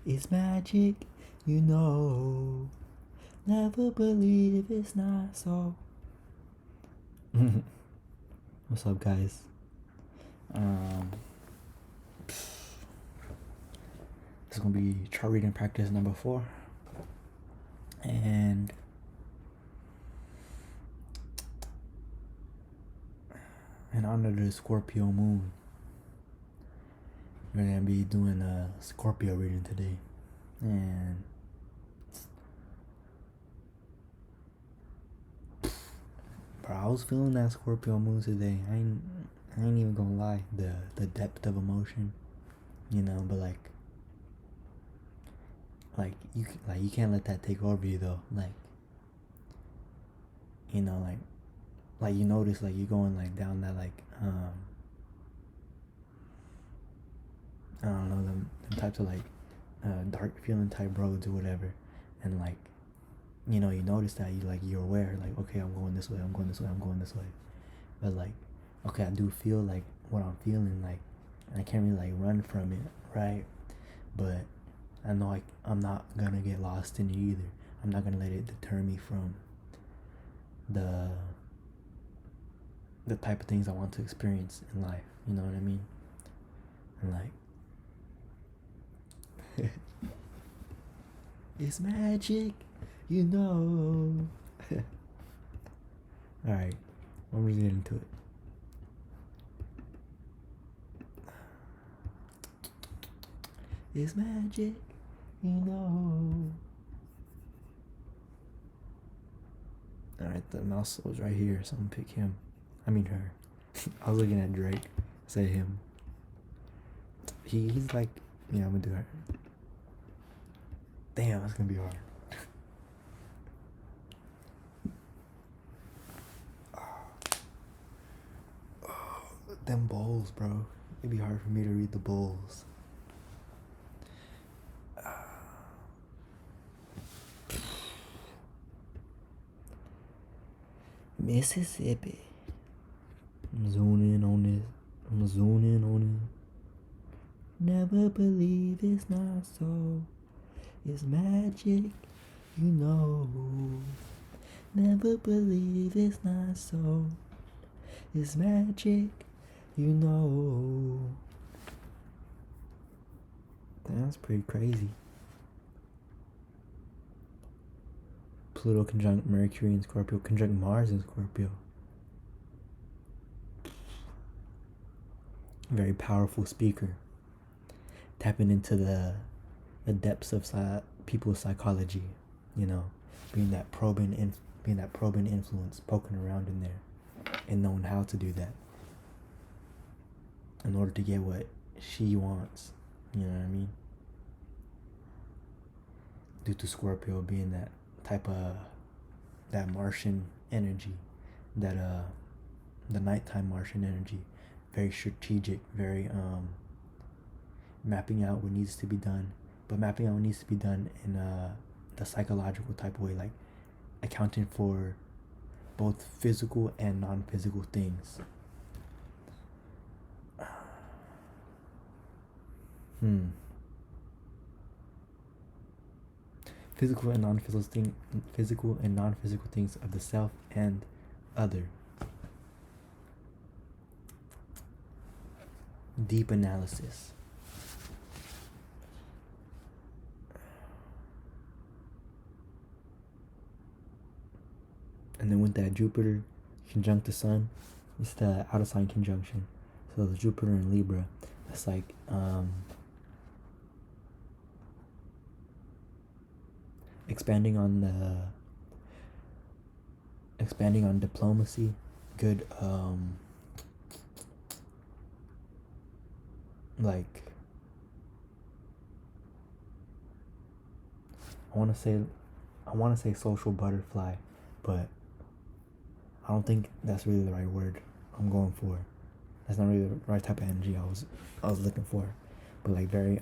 It's magic, you know. Never believe it's not so. What's up, guys? This is gonna be chart reading practice number 4, and in honor of the Scorpio moon, we're gonna be doing a Scorpio reading today, and bro, I was feeling that Scorpio moon today. I ain't even gonna lie, the depth of emotion, but you can't let that take over you though. You notice you're going down that I don't know, them types of dark feeling type roads or whatever, and you notice that you're aware, okay, I'm going this way, I'm going this way, I'm going this way, but okay, I do feel what I'm feeling, I can't really run from it, right? But I know I'm not gonna get lost in it either. I'm not gonna let it deter me from the type of things I want to experience in life. You know what I mean? And it's magic, you know. Alright, I'm gonna get into it. It's magic, you know. Alright, the mouse was right here, so I'm gonna pick him. I mean her. I was looking at Drake. Say him. He's I'm gonna do her. Damn, that's gonna be hard. Them bowls, bro. It'd be hard for me to read the bowls. Mississippi. I'm zooming on this. I'm zooming on it. Never believe it's not so. It's magic, you know. Never believe it's not so. It's magic, you know. That's pretty crazy. Pluto conjunct Mercury in Scorpio, conjunct Mars in Scorpio. Very powerful speaker. Tapping into the depths of people's psychology, being that probing influence, poking around in there, and knowing how to do that in order to get what she wants. You know what I mean? Due to Scorpio being that type of that Martian energy, that the nighttime Martian energy, very strategic, very mapping out what needs to be done, but mapping out what needs to be done in the psychological type of way, accounting for both physical and non-physical things. Physical and non-physical things of the self and other. Deep analysis. And then with that Jupiter conjunct the Sun, it's the outer sign conjunction. So the Jupiter in Libra, it's expanding on diplomacy, good I want to say social butterfly, but I don't think that's really the right word I'm going for. That's not really the right type of energy I was looking for. But very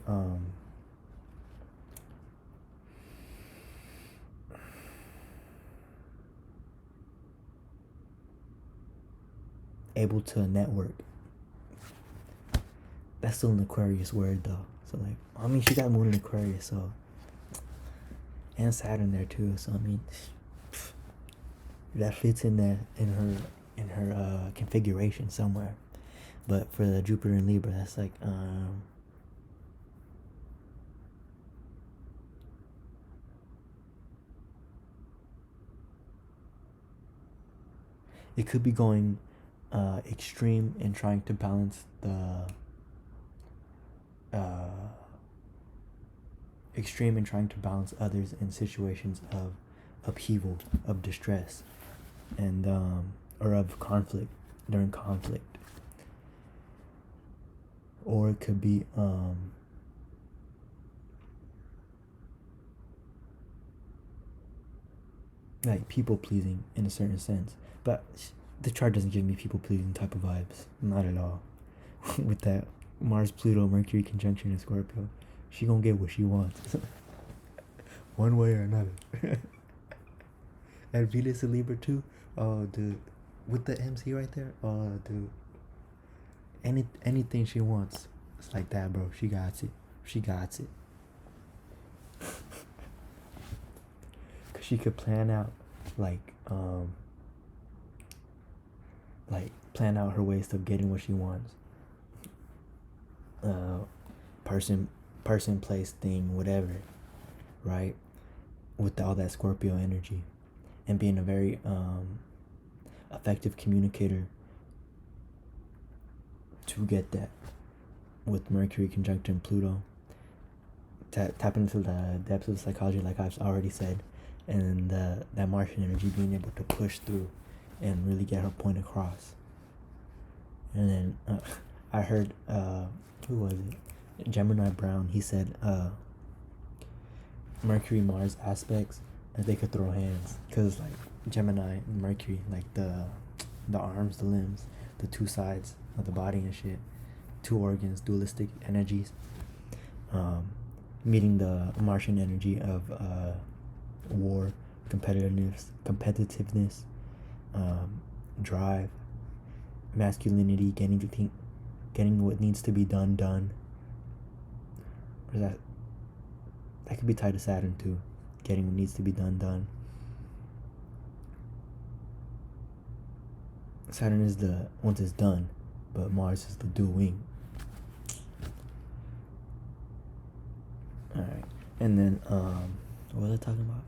able to network. That's still an Aquarius word though, So like, I mean, she got Moon in Aquarius, so, and Saturn there too. So I mean, that fits in there in her configuration somewhere. But for the Jupiter and Libra, that's like it could be going extreme in trying to balance the extreme in trying to balance others in situations of upheaval, of distress, and or of conflict, during conflict. Or it could be like people pleasing in a certain sense. But the chart doesn't give me people pleasing type of vibes, not at all. With that Mars, Pluto, Mercury conjunction in Scorpio, she gonna get what she wants, one way or another. And Venus in Libra too. Oh, dude, with the MC right there. Oh, dude, anything she wants, it's like that, bro. She got it. She got it. Cause she could plan out, like plan out her ways of getting what she wants. Person, place, thing, whatever, right? With all that Scorpio energy, and being a very effective communicator to get that. With Mercury conjunction Pluto, tap into the depths of psychology, like I've already said, and that Martian energy being able to push through and really get her point across. And then I heard, who was it? Gemini Brown. He said Mercury Mars aspects that they could throw hands, because like Gemini and Mercury, like the arms, the limbs, the two sides of the body and shit, two organs, dualistic energies, meeting the Martian energy of war, competitiveness, drive, masculinity, getting what needs to be done. Or that could be tied to Saturn too, getting what needs to be done. Saturn is the once it's done, but Mars is the doing. All right, and then what was I talking about?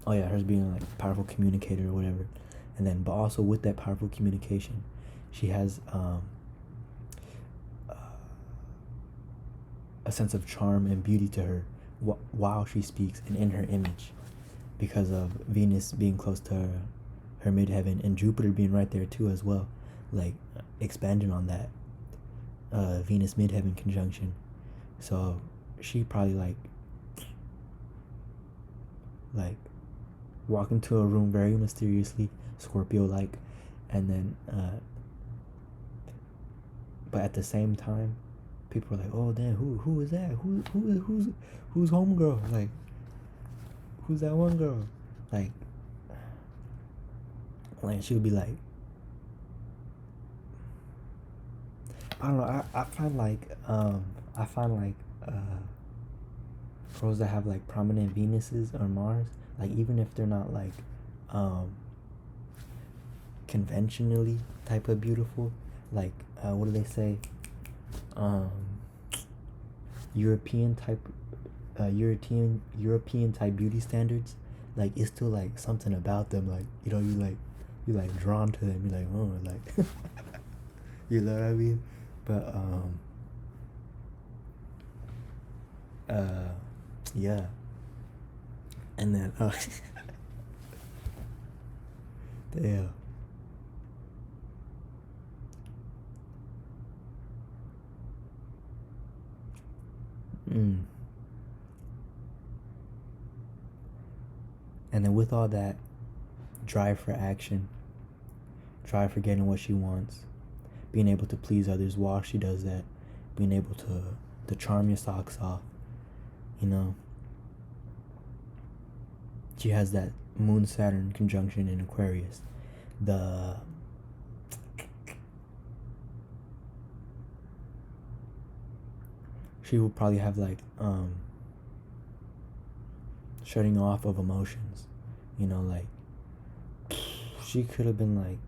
Oh yeah, hers being like a powerful communicator or whatever, and then but also with that powerful communication, she has a sense of charm and beauty to her while she speaks and in her image, because of Venus being close to her midheaven and Jupiter being right there too as well, like expanding on that Venus midheaven conjunction. So she probably like walk into a room very mysteriously, Scorpio like, and then but at the same time people are like, oh damn, who is that, who's homegirl, like who's that one girl, like she would be like, I don't know, I find girls that have like prominent Venuses or Mars, like even if they're not like conventionally type of beautiful, like what do they say, European type beauty standards, like it's still like something about them, like you like drawn to them, you're like, oh, like you know what I mean? But yeah, and then damn. And then with all that drive for action, drive for getting what she wants, being able to please others while she does that, being able to charm your socks off, you know. She has that Moon Saturn conjunction in Aquarius. she would probably have like shutting off of emotions, like she could have been like,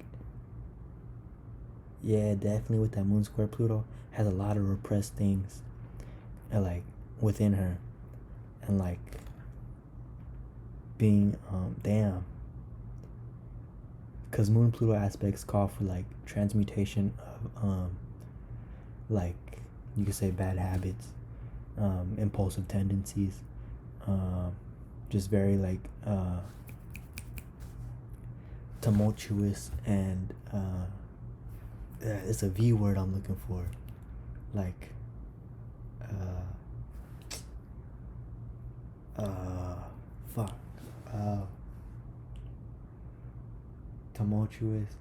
yeah, definitely with that moon square Pluto has a lot of repressed things, like within her, and like being damn, because moon Pluto aspects call for like transmutation of like you could say bad habits, impulsive tendencies, just very like tumultuous and it's a V word I'm looking for, like fuck, tumultuous,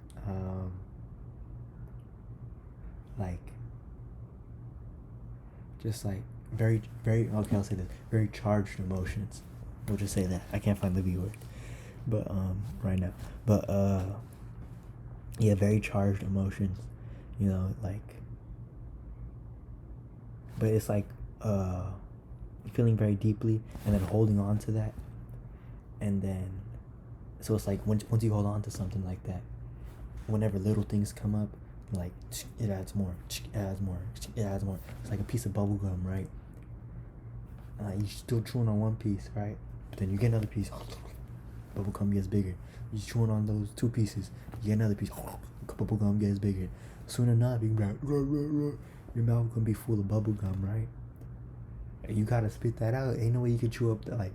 like just like very very okay, I'll say this, very charged emotions. We'll just say that. I can't find the V word, but right now, but yeah, very charged emotions, like, but it's like feeling very deeply and then holding on to that, and then so it's like once you hold on to something like that, whenever little things come up, like it adds more, it adds more, it adds more. It's like a piece of bubble gum, right? You're still chewing on one piece, right? But then you get another piece, bubble gum gets bigger. You're chewing on those two pieces, you get another piece, bubble gum gets bigger. Soon enough, you can be like, ruh, ruh, ruh. Your mouth gonna be full of bubble gum, right? And you gotta spit that out. Ain't no way you can chew up like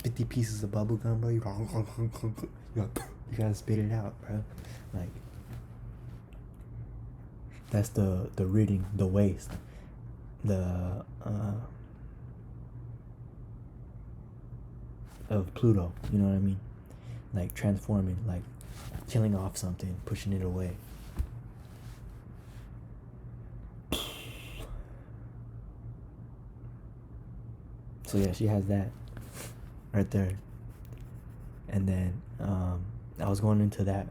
50 pieces of bubble gum, bro. You gotta spit it out, bro. Like, that's the ridding, the waste, the of Pluto. You know what I mean? Like transforming, like killing off something, pushing it away. So yeah, she has that right there. And then I was going into that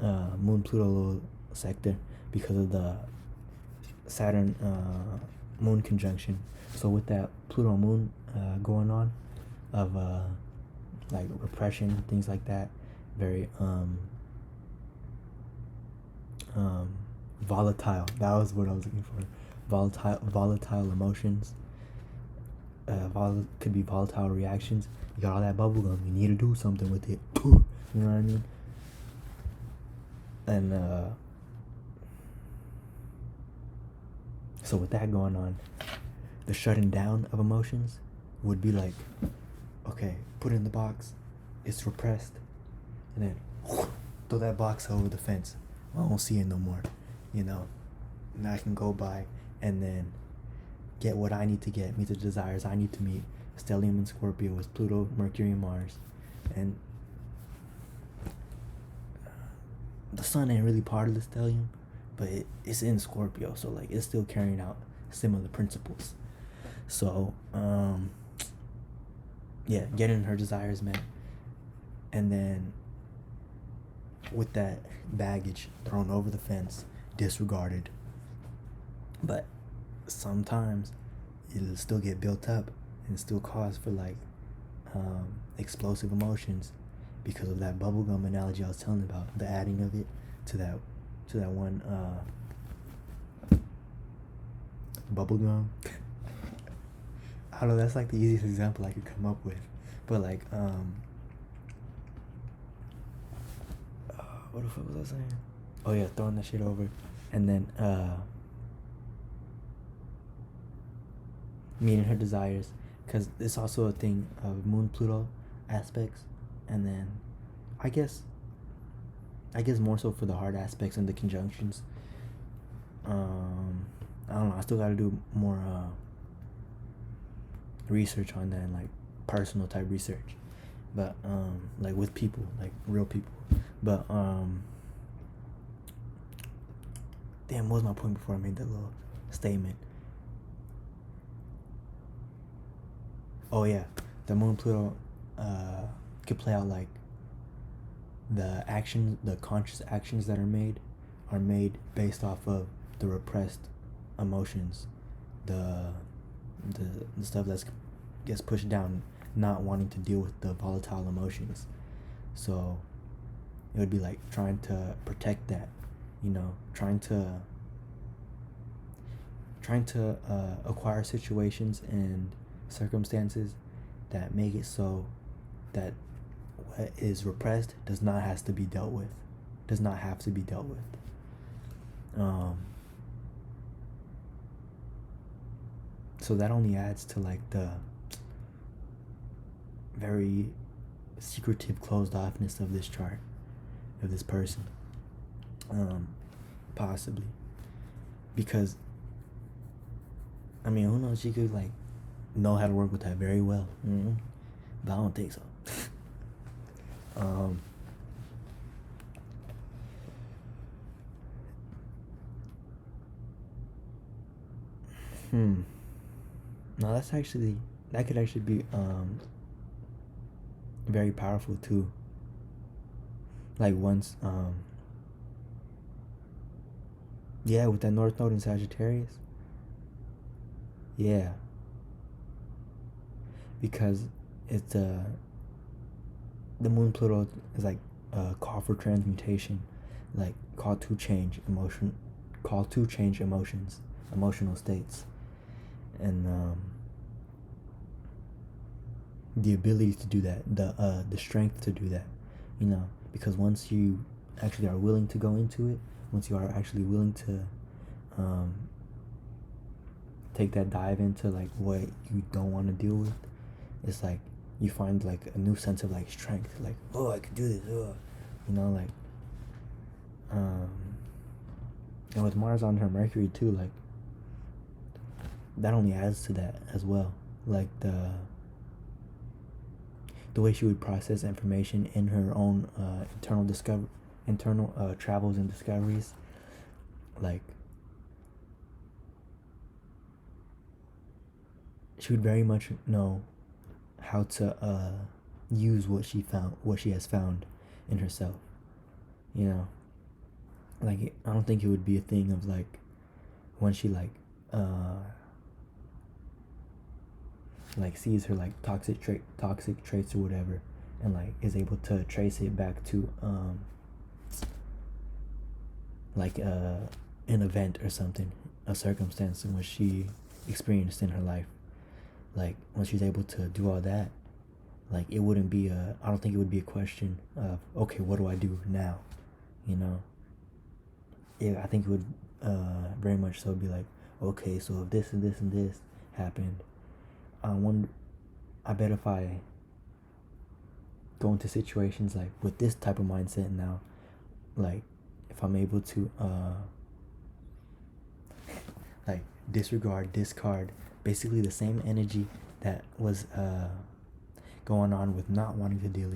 Moon Pluto little sector because of the Saturn Moon conjunction. So with that Pluto Moon going on, of like repression, things like that, very volatile. That was what I was looking for. Volatile emotions. Could be volatile reactions. You got all that bubble gum. You need to do something with it. You know what I mean? And so with that going on, the shutting down of emotions would be like, okay, put it in the box. It's repressed, and then throw that box over the fence. I won't see it no more. Now I can go by and then get what I need to get, meet the desires I need to meet. Stellium and Scorpio is Pluto, Mercury, and Mars. And the sun ain't really part of the stellium, but it's in Scorpio, so like it's still carrying out similar principles. So yeah, getting her desires met, and then with that baggage thrown over the fence, disregarded. But sometimes it'll still get built up and still cause for like explosive emotions because of that bubblegum analogy I was telling about, the adding of it to that one bubblegum. I don't know, that's like the easiest example I could come up with. But like what the fuck was I saying? Oh yeah, throwing that shit over. And then meeting her desires, because it's also a thing of Moon Pluto aspects. And then I guess more so for the hard aspects and the conjunctions. I don't know, I still gotta do more research on that, and like personal type research, but like with people, like real people. But damn, what was my point before I made that little statement? Oh yeah, the Moon Pluto could play out like the conscious actions that are made based off of the repressed emotions the the stuff that's gets pushed down, not wanting to deal with the volatile emotions. So it would be like trying to protect that, trying to acquire situations and circumstances that make it so that what is repressed does not have to be dealt with. um so that only adds to like the very secretive closed offness of this chart, of this person. Possibly because I mean, who knows, she could like know how to work with that very well. But I don't think so. um hmm no, that could actually be very powerful too. Like once yeah, with that North Node in Sagittarius. Yeah, because it's the Moon Pluto is like a call for transmutation, like call to change emotions, emotional states, and the ability to do that, the strength to do that, because once you actually are willing to go into it, once you are actually willing to um, take that dive into like what you don't want to deal with, it's like you find like a new sense of like strength, like, oh, I could do this, like and with Mars on her Mercury too, like that only adds to that as well, like the way she would process information in her own internal travels and discoveries, like she would very much know how to use what she has found in herself. Like I don't think it would be a thing of like when she like sees her like toxic traits or whatever, and like is able to trace it back to like an event or something, a circumstance in which she experienced in her life. Like when she's able to do all that, like it wouldn't be I don't think it would be a question of, okay, what do I do now, I think it would very much so be like, okay, so if this and this and this happened, I bet if I go into situations like with this type of mindset now, like if I'm able to like discard basically the same energy that was going on with not wanting to deal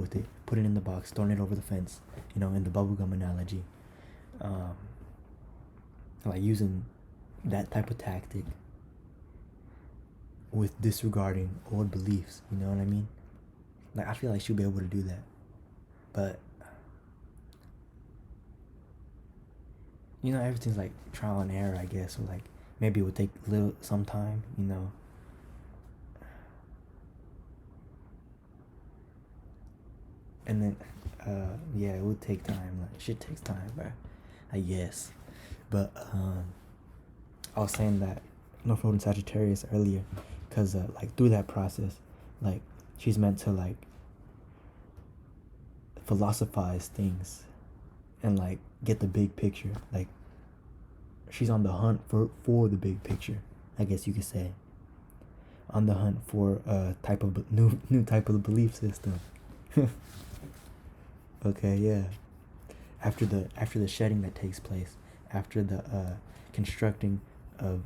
with it, put it in the box, throwing it over the fence, in the bubblegum analogy, like using that type of tactic with disregarding old beliefs, you know what I mean? Like I feel like she'll be able to do that. But everything's like trial and error, I guess, or like maybe it would take some time, and then yeah, it would take time. Like shit takes time, bro, I guess. But I was saying that North Node in Sagittarius earlier, because like through that process, like she's meant to like philosophize things and like get the big picture. Like she's on the hunt for the big picture, I guess you could say. On the hunt for a type of new type of belief system. Okay, yeah. After the shedding that takes place, after the constructing of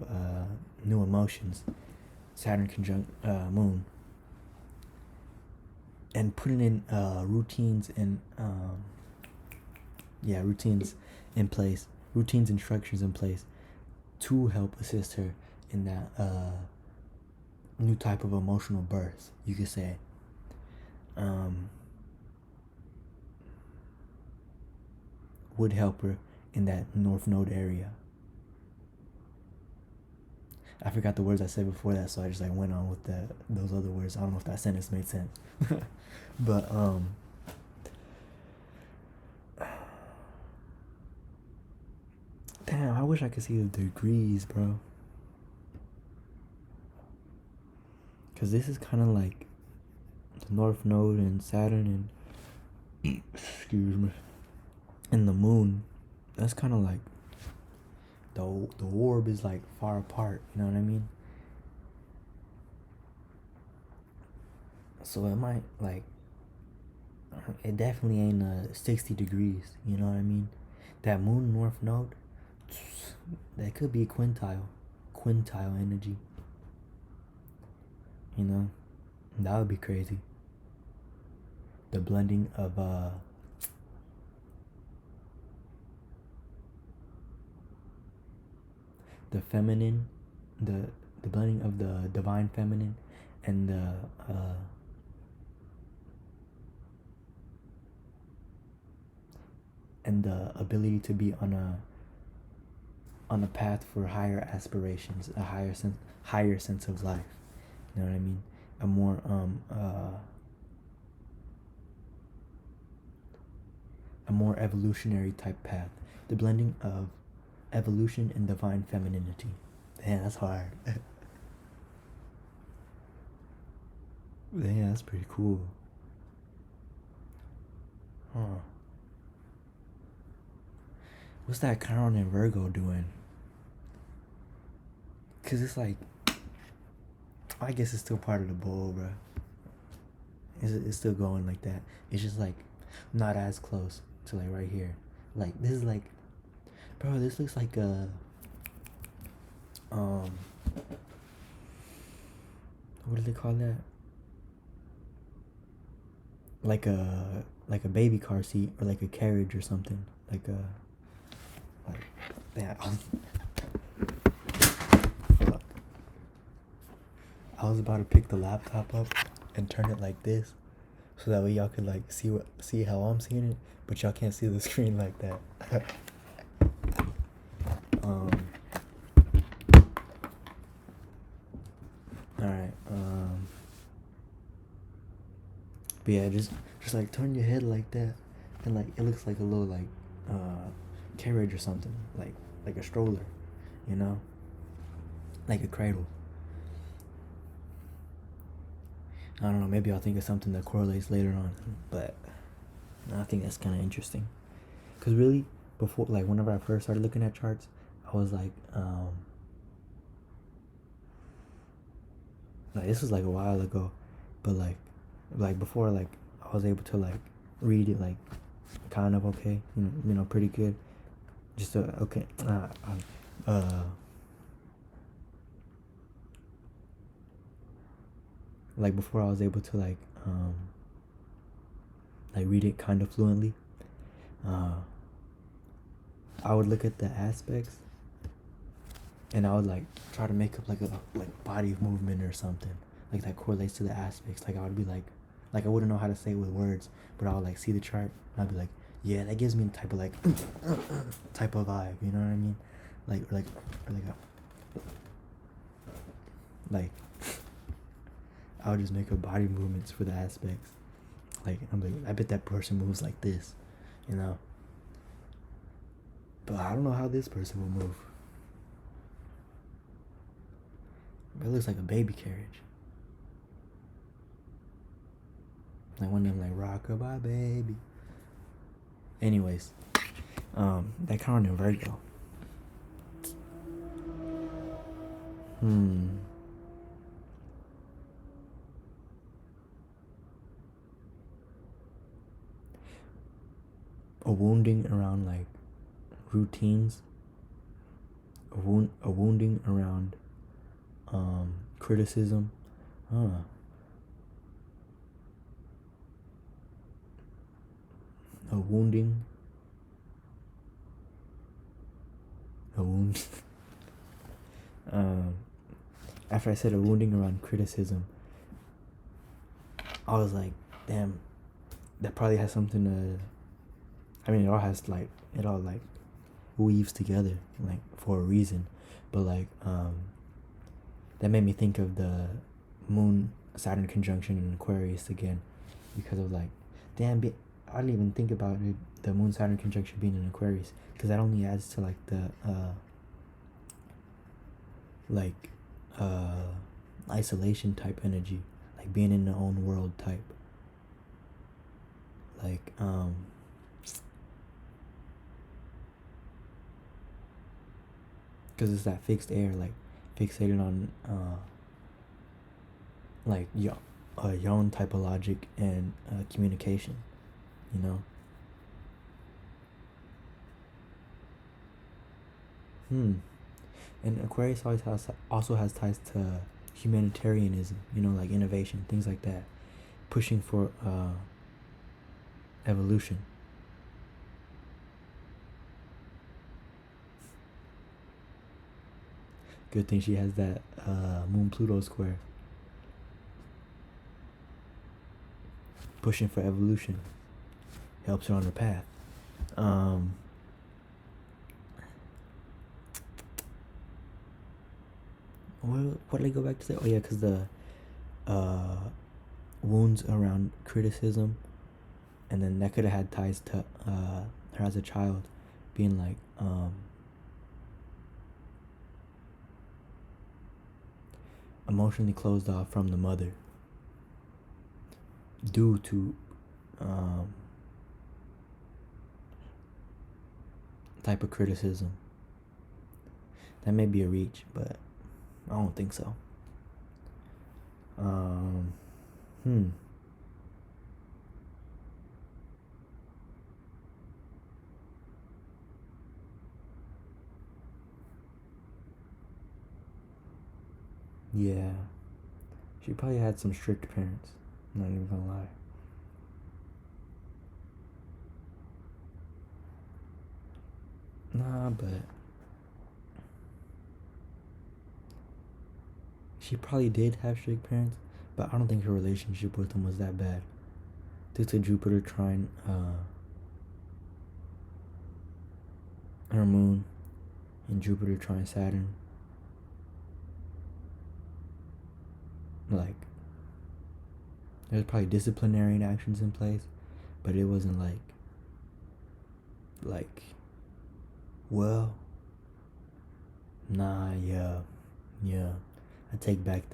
new emotions, Saturn conjunct Moon, and putting in routines and routines in place, routines and structures in place to help assist her in that new type of emotional birth, you could say. Would help her in that North Node area. I forgot the words I said before that, so I just like went on with those other words. I don't know if that sentence made sense. But damn, I wish I could see the degrees, bro. Cause this is kind of like the North Node and Saturn and excuse me, and the Moon. That's kind of like the orb is like far apart. You know what I mean? So it might like it definitely ain't 60 degrees. You know what I mean? That Moon North Node, that could be quintile energy. You know, that would be crazy. The blending of the feminine, the blending of the divine feminine and the ability to be on a path for higher aspirations, a higher sense of life. You know what I mean? A more a more evolutionary type path. The blending of evolution and divine femininity. Damn, that's hard. Damn, that's pretty cool. Huh. What's that Chiron and Virgo doing? Cause it's like, I guess it's still part of the bull, bro. It's still going like that. It's just like not as close to like right here. Like this is like, bro, this looks like a what do they call that? Like a baby car seat or like a carriage or something. Like that. I was about to pick the laptop up and turn it like this, so that way y'all could like see how I'm seeing it, but y'all can't see the screen like that. Alright, but yeah, just like turn your head like that, and like it looks like a little like carriage or something, like a stroller, you know, like a cradle. I don't know, maybe I'll think of something that correlates later on, but I think that's kind of interesting. Because really, before, like, whenever I first started looking at charts, I was like this was like a while ago, but like before, like, I was able to like read it like kind of okay, you know, pretty good. Just okay. Like before, I was able to like read it kind of fluently. I would look at the aspects, and I would like try to make up like a body movement or something like that correlates to the aspects. Like I would be like I wouldn't know how to say it with words, but I would like see the chart and I'd be like, yeah, that gives me a type of like type of vibe. You know what I mean? Like I would just make up body movements for the aspects. Like I'm like, I bet that person moves like this, you know. But I don't know how this person will move. It looks like a baby carriage. Like one of them like rock-a-bye baby. Anyways, that Chiron in Virgo. A wounding around like routines. A wounding around criticism. A wound. After I said a wounding around criticism, I was like, damn, that probably has something to. I mean, it all weaves together like for a reason, but like that made me think of the Moon Saturn conjunction in Aquarius again, because of like, damn, I didn't even think about it, the Moon Saturn conjunction being in Aquarius, because that only adds to like the like isolation type energy, like being in their own world type, like because it's that fixed air, like fixated on like your own type of logic and communication, you know. And Aquarius always also has ties to humanitarianism, you know, like innovation, things like that, pushing for evolution. Good thing she has that Moon Pluto square, pushing for evolution, helps her on her path. What did I go back to say? Oh yeah, because the wounds around criticism, and then that could have had ties to her as a child, being like emotionally closed off from the mother due to type of criticism. That may be a reach, but I don't think so. Yeah. She probably had some strict parents. I'm not even gonna lie. Nah, but she probably did have strict parents, but I don't think her relationship with them was that bad. Due to Jupiter trine her moon, and Jupiter trine Saturn, like there's probably disciplinary actions in place, but it wasn't like well, nah, yeah, I take back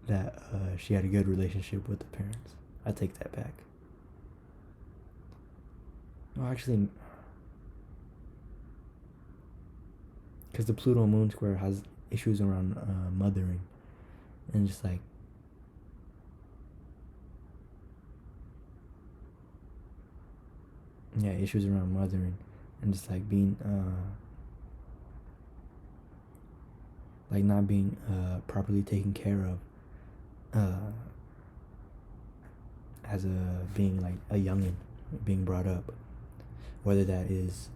that she had a good relationship with the parents. I take that back. Well, actually, because the Pluto Moon square has issues around mothering, and just like issues around mothering, and just like being like not being properly taken care of as a being like a youngin being brought up, whether that is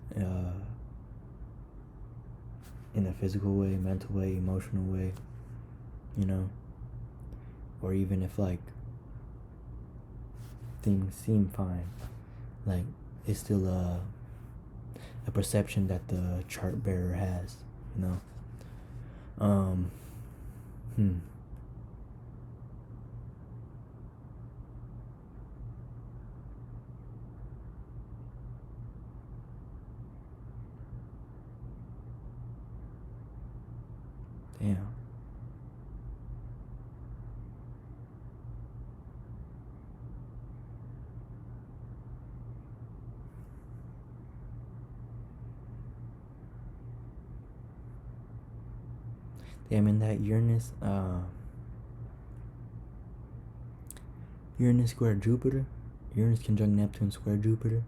in a physical way, mental way, emotional way, you know, or even if like things seem fine, like it's still a perception that the chart bearer has, you know. Damn. Damn, in that Uranus square Jupiter, Uranus conjunct Neptune square Jupiter.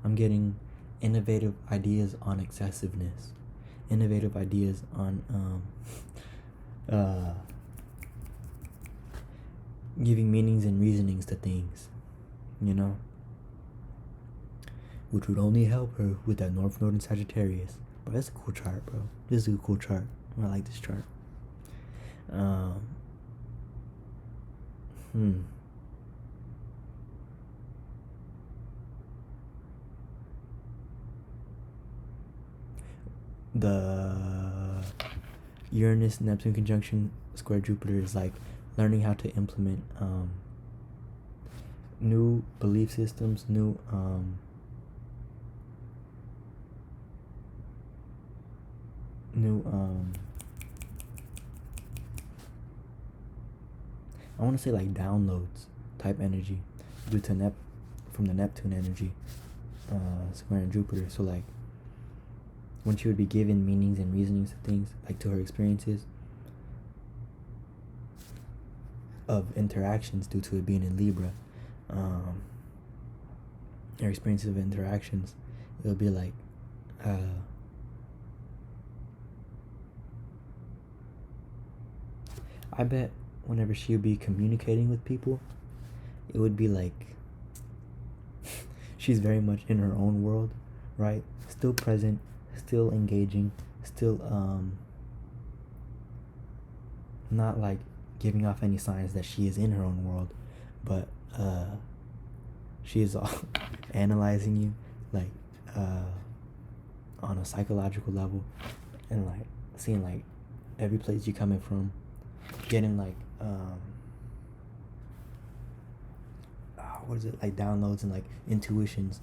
I'm getting innovative ideas on excessiveness, innovative ideas on giving meanings and reasonings to things, you know, which would only help her with that North Node and Sagittarius. But that's a cool chart, bro. This is a cool chart. I like this chart. Um, hmm. The Uranus Neptune conjunction square Jupiter is like learning how to implement new belief systems, new I want to say like downloads type energy due to from the Neptune energy square in Jupiter. So like when she would be given meanings and reasonings to things, like to her experiences of interactions due to it being in Libra, her experiences of interactions, it would be like I bet whenever she would be communicating with people, it would be like she's very much in her own world, right? Still present, still engaging, still not like giving off any signs that she is in her own world, but she is all analyzing you like on a psychological level, and like seeing like every place you're coming from, getting like what is it, like downloads and like intuitions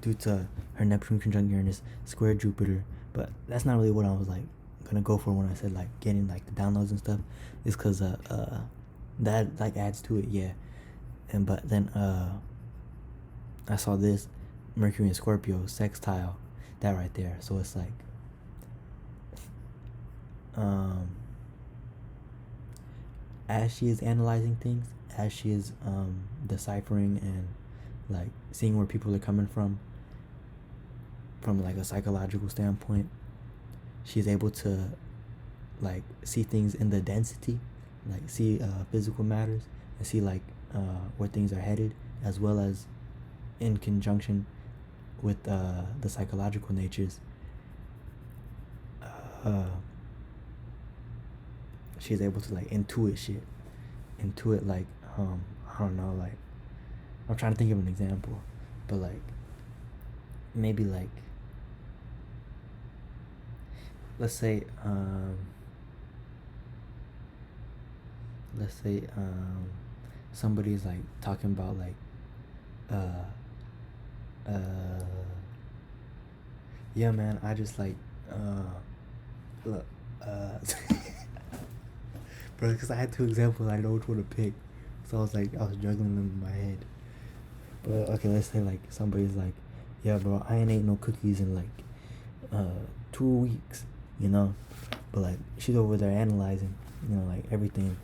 due to her Neptune conjunct Uranus square Jupiter. But that's not really what I was like gonna go for when I said like getting like the downloads and stuff. Is because that like adds to it, yeah. And but then I saw this Mercury and Scorpio sextile, that right there. So it's like as she is analyzing things, as she is deciphering and like seeing where people are coming from like a psychological standpoint, she's able to like see things in the density, like see physical matters, and see like where things are headed, as well as in conjunction with the psychological natures. She's able to like intuit shit, intuit like I don't know, like I'm trying to think of an example, but like maybe like let's say somebody's like talking about like uh yeah man, I just like look bro, because I had two examples, I didn't know which one to pick, so I was juggling them in my head. But okay, let's say like somebody's like, yeah bro, I ain't ate no cookies in like 2 weeks, you know, but like she's over there analyzing, you know, like everything,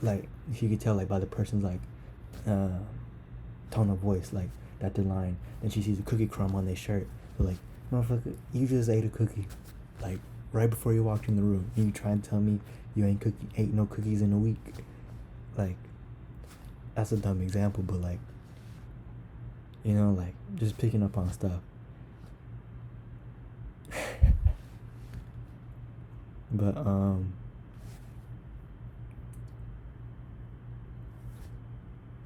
like you could tell like by the person's like tone of voice, like that they're lying. Then she sees a cookie crumb on their shirt, but like, motherfucker, you just ate a cookie like right before you walked in the room, and you try and tell me you ate no cookies in a week. Like that's a dumb example, but like, you know, like just picking up on stuff. But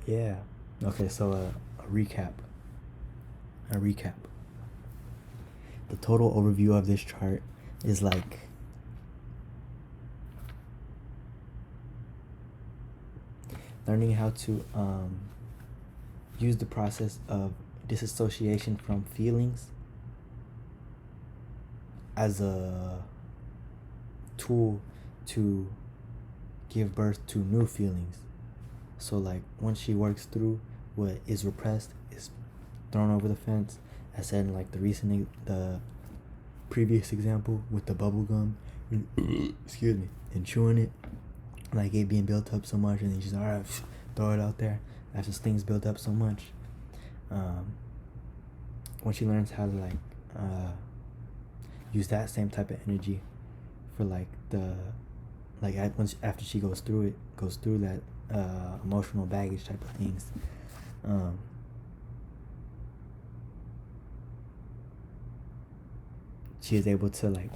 yeah, okay, so a recap. The total overview of this chart is like learning how to use the process of disassociation from feelings as a tool to give birth to new feelings. So like once she works through what is repressed, is thrown over the fence. I said in like the previous example with the bubble gum, excuse me, and chewing it, like it being built up so much, and then just alright, throw it out there. That's just things built up so much. When she learns how to like use that same type of energy for like once after she goes through that emotional baggage type of things, she is able to like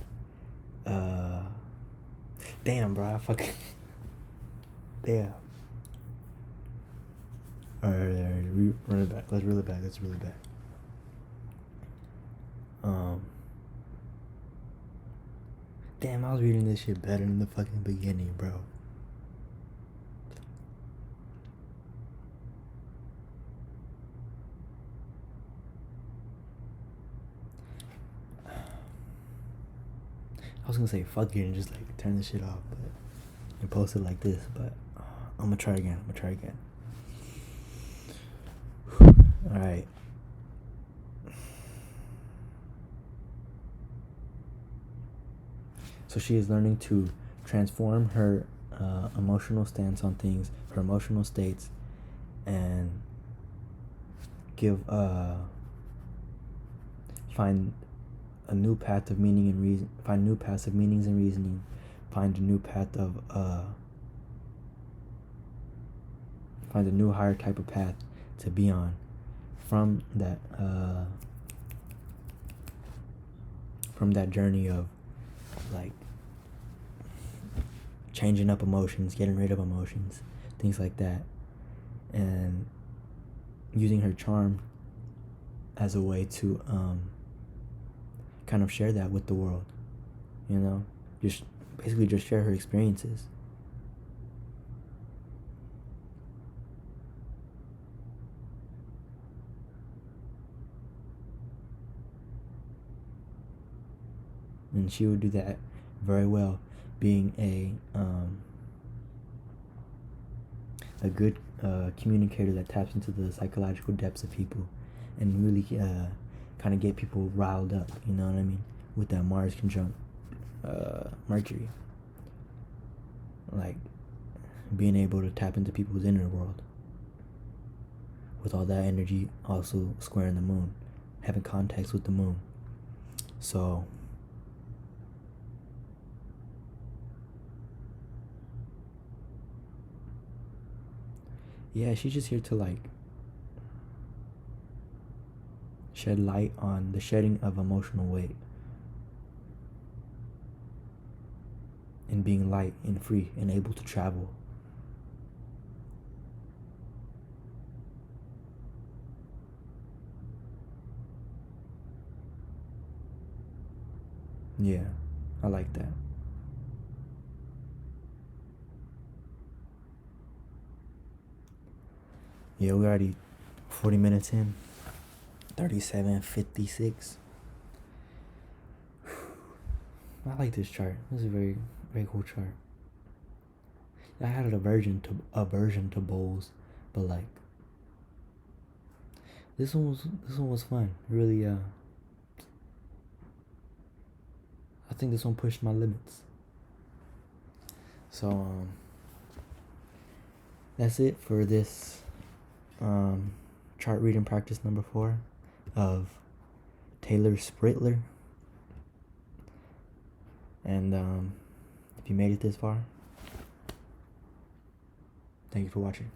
Damn, bro. I fucking. Damn. Alright. Run it back. Let's reel it back. Um. Damn, I was reading this shit better in the fucking beginning, bro. I was gonna say fuck it and just like turn this shit off, but and post it like this, but I'm gonna try again. Alright. So she is learning to transform her emotional stance on things, her emotional states, and give find a new path of meaning and reason. Find new paths of meanings and reasoning. Find a new path of find a new higher type of path to be on from that journey of like changing up emotions, getting rid of emotions, things like that, and using her charm as a way to kind of share that with the world, you know, just basically just share her experiences. And she would do that very well, being a good communicator that taps into the psychological depths of people and really kind of get people riled up, you know what I mean, with that Mars conjunct Mercury, like being able to tap into people's inner world with all that energy also squaring the moon, having contacts with the moon. So yeah, she's just here to like shed light on the shedding of emotional weight and being light and free and able to travel. Yeah, I like that. Yeah, we're already 40 minutes in. 37:56. I like this chart. This is a very, very cool chart. I had an aversion to bowls, but like this one was fun. Really, I think this one pushed my limits. So that's it for this chart reading practice number 4 of Taylor Spreitler. And if you made it this far, thank you for watching.